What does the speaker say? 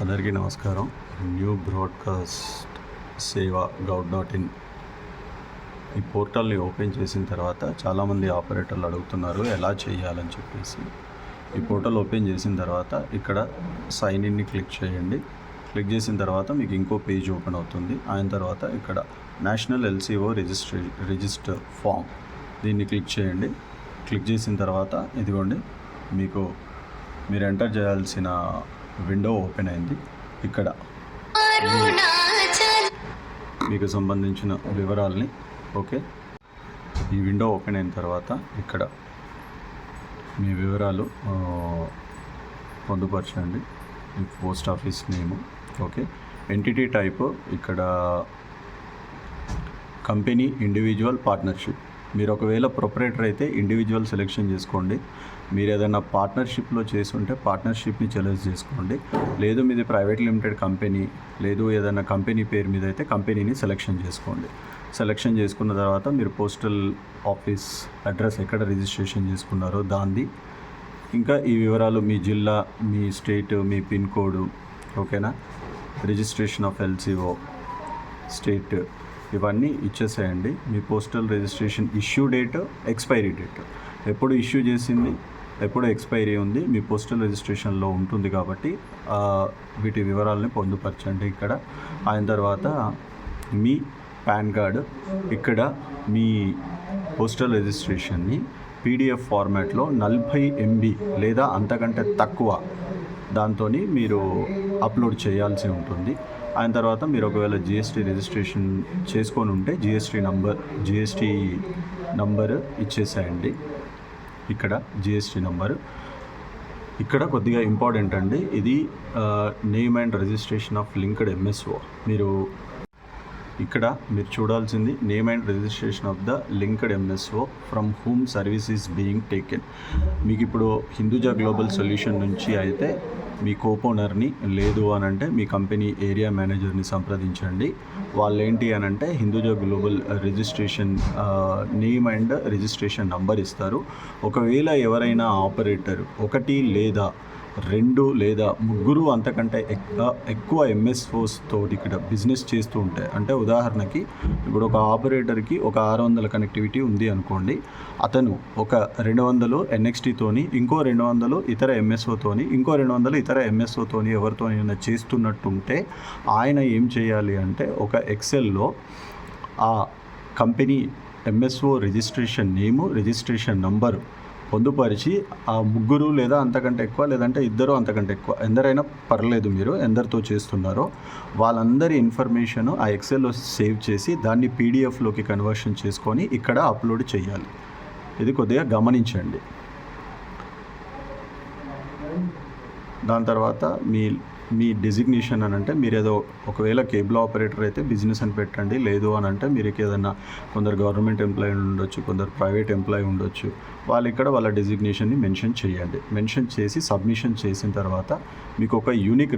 అందరికీ నమస్కారం. New broadcast సేవ gov.in ఈ పోర్టల్ని ఓపెన్ చేసిన తర్వాత చాలామంది ఆపరేటర్లు అడుగుతున్నారు ఎలా చేయాలని చెప్పేసి. ఈ పోర్టల్ ఓపెన్ చేసిన తర్వాత ఇక్కడ సైన్ ఇన్ని క్లిక్ చేయండి. క్లిక్ చేసిన తర్వాత మీకు ఇంకో పేజ్ ఓపెన్ అవుతుంది. అయిన తర్వాత ఇక్కడ నేషనల్ LCO రిజిస్టర్ ఫామ్ దీన్ని క్లిక్ చేయండి. క్లిక్ చేసిన తర్వాత ఇదిగోండి మీరు ఎంటర్ చేయాల్సిన విండో ఓపెన్ అయింది. ఇక్కడ మీకు సంబంధించిన వివరాల్ని ఈ విండో ఓపెన్ అయిన తర్వాత ఇక్కడ మీ వివరాలు పొందుపరచండి. మీ పోస్ట్ ఆఫీస్ నేము ఎంటిటీ టైప్ ఇక్కడ కంపెనీ, ఇండివిజువల్, పార్ట్నర్షిప్. మీరు ఒకవేళ ప్రొపరేటర్ అయితే ఇండివిజువల్ సెలెక్షన్ చేసుకోండి. మీరు ఏదైనా పార్ట్నర్షిప్లో చేస్తుంటే పార్ట్నర్షిప్ని సెలెక్ట్ చేసుకోండి. లేదు మీది ప్రైవేట్ లిమిటెడ్ కంపెనీ, లేదు ఏదైనా కంపెనీ పేరు మీద అయితే కంపెనీని సెలెక్షన్ చేసుకోండి. సెలెక్షన్ చేసుకున్న తర్వాత మీరు పోస్టల్ ఆఫీస్ అడ్రస్ ఎక్కడ రిజిస్ట్రేషన్ చేసుకున్నారో దాన్ని, ఇంకా ఈ వివరాలు మీ జిల్లా, మీ స్టేట్, మీ pin code, registration of LCO state, ఇవన్నీ ఇచ్చేసేయండి. మీ postal registration issue date, expiry date, ఎప్పుడు ఇష్యూ చేసింది, ఎప్పుడు ఎక్స్పైరీ ఉంది మీ పోస్టల్ రిజిస్ట్రేషన్లో ఉంటుంది కాబట్టి వీటి వివరాలని పొందుపరచండి ఇక్కడ. అయిన తర్వాత మీ పాన్ కార్డు, ఇక్కడ మీ పోస్టల్ రిజిస్ట్రేషన్ని PDF ఫార్మాట్లో 40 MB లేదా అంతకంటే తక్కువ దాంతో మీరు అప్లోడ్ చేయాల్సి ఉంటుంది. అయిన తర్వాత మీరు ఒకవేళ GST రిజిస్ట్రేషన్ చేసుకొని ఉంటే GST నంబర్ ఇచ్చేసేయండి. ఇక్కడ GST నంబరు ఇక్కడ కొద్దిగా ఇంపార్టెంట్ అండి. ఇది name and registration of linked MSO. మీరు చూడాల్సింది name and registration of the linked MSO from whom service is being taken. మీకు ఇప్పుడు హిందూజా గ్లోబల్ సొల్యూషన్ నుంచి అయితే మీ కోపోనర్ని, లేదు అనంటే మీ కంపెనీ ఏరియా మేనేజర్ని సంప్రదించండి. వాళ్ళు ఏంటి అనంటే Hinduja global registration name and registration number ఇస్తారు. ఒకవేళ ఎవరైనా ఆపరేటర్ 1 లేదా 2 లేదా 3 అంతకంటే ఎక్కువ MSOs తోటి ఇక్కడ బిజినెస్ చేస్తూ ఉంటాయి. అంటే ఉదాహరణకి ఇప్పుడు ఒక ఆపరేటర్కి ఒక 600 కనెక్టివిటీ ఉంది అనుకోండి. అతను ఒక 200 NXT తోని, ఇంకో 200 ఇతర MSO తోని, ఇంకో 200 ఇతర MSO తోని ఎవరితోనైనా చేస్తున్నట్టుంటే ఆయన ఏం చేయాలి అంటే ఒక ఎక్సెల్లో ఆ కంపెనీ MSO రిజిస్ట్రేషన్ నేము, రిజిస్ట్రేషన్ నంబరు పొందుపరిచి ఆ 3 లేదా అంతకంటే ఎక్కువ, లేదంటే 2 అంతకంటే ఎక్కువ, ఎందరైనా పర్లేదు, మీరు ఎందరితో చేస్తున్నారో వాళ్ళందరి ఇన్ఫర్మేషను ఆ ఎక్సెల్లో సేవ్ చేసి దాన్ని PDFలోకి కన్వర్షన్ చేసుకొని ఇక్కడ అప్లోడ్ చేయాలి. ఇది కొద్దిగా గమనించండి. దాని తర్వాత మీ డెసిగ్నేషన్ అని అంటే మీరు ఏదో ఒకవేళ కేబుల్ ఆపరేటర్ అయితే బిజినెస్ అని పెట్టండి. లేదు అని అంటే మీరు ఏదైనా కొందరు గవర్నమెంట్ ఎంప్లాయీ ఉండొచ్చు, కొందరు ప్రైవేట్ ఎంప్లాయీ ఉండొచ్చు. వాళ్ళు ఇక్కడ వాళ్ళ డెసిగ్నేషన్ని మెన్షన్ చేయండి. మెన్షన్ చేసి సబ్మిషన్ చేసిన తర్వాత మీకు ఒక యూనిక్